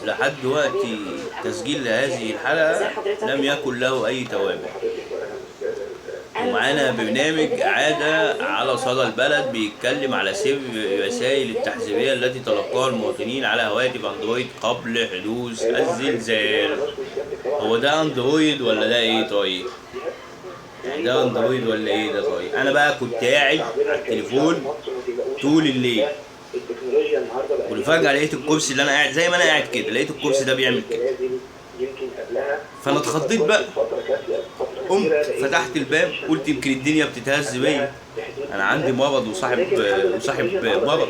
لحد دلوقتي تسجيل هذه الحلقة لم يكن له أي توابع، ومعانا برنامج إعادة على صدى البلد بيتكلم على سر الرسائل التحذيرية التي تلقاها المواطنين على هواتف أندرويد قبل حدوث الزلزال. هو ده أندرويد ولا ده إيه طيب؟ ده أندرويد ولا إيه ده طيب؟ أنا بقى كنت قاعد على التليفون طول الليل، وفجأة لقيت الكرسي اللي أنا قاعد زي ما أنا قاعد كده، لقيت الكرسي ده بيعمل كده، فأنا اتخضيت بقى، قمت فتحت الباب قلت يمكن الدنيا بتتهز بيا، انا عندي مرض وصاحب مرض.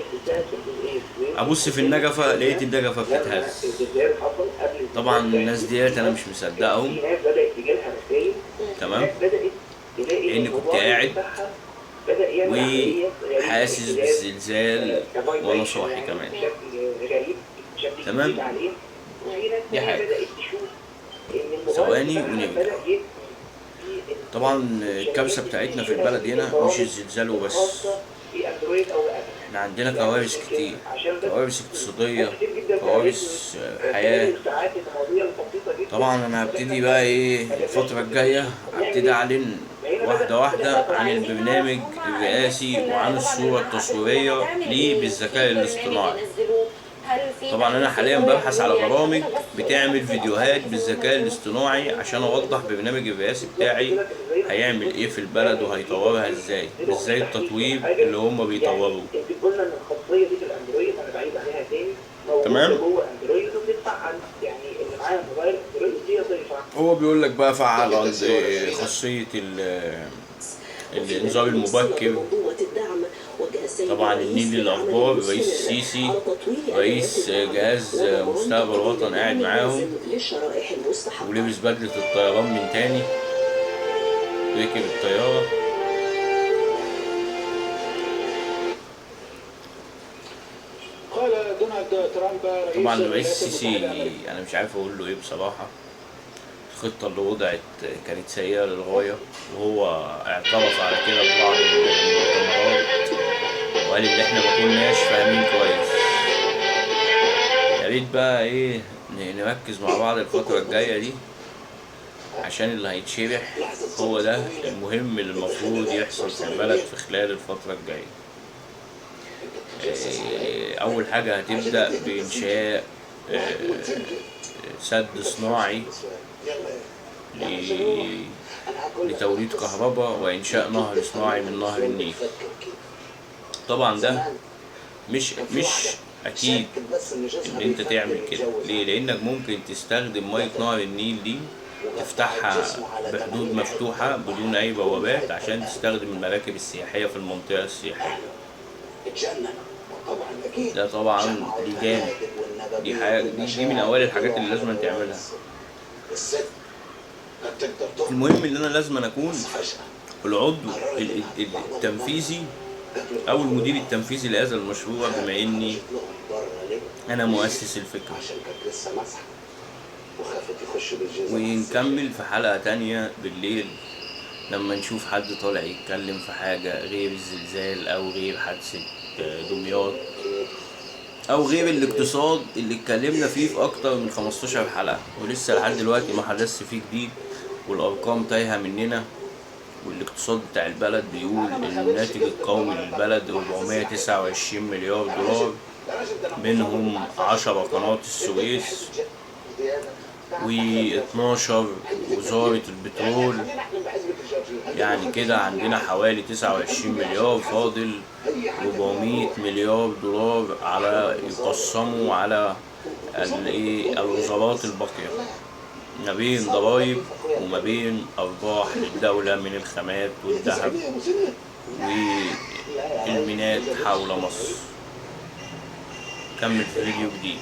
ابص في النجفه لقيت النجفه بتتهز. طبعا الناس ديت انا مش مصدقهم، تمام، لاني كنت قاعد وحاسس بالزلزال وانا صاحي كمان، تمام. دي حاجه، ثواني ونرجع. طبعا الكارثه بتاعتنا في البلد هنا مش الزلزال وبس، احنا عندنا كوارث كتير، كوارث اقتصاديه، كوارث حياه. طبعا انا هبتدي بقى ايه الفتره الجايه، هبتدي اعلن واحده واحده عن البرنامج الرئاسي وعن الصوره التصويريه ليه بالذكاء الاصطناعي. طبعا انا حاليا ببحث على برامج بتعمل فيديوهات بالذكاء الاصطناعي عشان اوضح برنامج الرئاسي بتاعي هيعمل ايه في البلد وهيطورها ازاي، مش زي التطوير اللي هم بيطوروه. تمام. هو بيقول لك بقى فعل خاصية الانذار المبكر. طبعا النيل للاخبار، الرئيس السيسي رئيس جهاز مستقبل الوطن قاعد معاهم ولبس بدلة الطيران من تاني، ركب الطيارة. طبعا الرئيس السيسي انا مش عارف اقول له ايه بصراحة، الخطة اللي وضعت كانت سيئة للغاية، وهو اعترف على كده في بعض المؤتمرات وقال ان احنا ما كناش فاهمين كويس. يا ريت بقى ايه نركز مع بعض الفترة الجاية دي، عشان اللي هيتشرح هو ده المهم اللي المفروض يحصل في البلد في خلال الفترة الجاية. أول حاجة هتبدأ بإنشاء سد صناعي لتوليد كهرباء وإنشاء نهر صناعي من نهر النيل. طبعا ده مش أكيد إن أنت تعمل كده. ليه؟ لأنك ممكن تستخدم مية نهر النيل دي تفتحها بحدود مفتوحة بدون أي بوابات عشان تستخدم المراكب السياحية في المنطقة السياحية. ده طبعا دي جانب، دي حاجة، دي من أوائل الحاجات اللي لازم تعملها. المهم إن أنا لازم أكون العضو التنفيذي أو المدير التنفيذي لهذا المشروع، بما إني أنا مؤسس الفكرة. ونكمل في حلقة تانية بالليل لما نشوف حد طالع يتكلم في حاجة غير الزلزال أو غير حادثة دمياط أو غير الاقتصاد اللي اتكلمنا فيه في أكتر من 15 حلقة ولسه لحد دلوقتي ما حدث فيه جديد، والأرقام تايهة مننا. والاقتصاد بتاع البلد بيقول إن الناتج القومي للبلد 429 مليار دولار، منهم 10 قناة السويس و12 وزارة البترول، يعني كده عندنا حوالي 29 مليار، فاضل 400 مليار دولار على يقسموا على الوزارات الباقية ما بين ضرائب وما بين أرباح للدولة من الخامات والذهب والميناء حول مصر. كمل في فيديو جديد.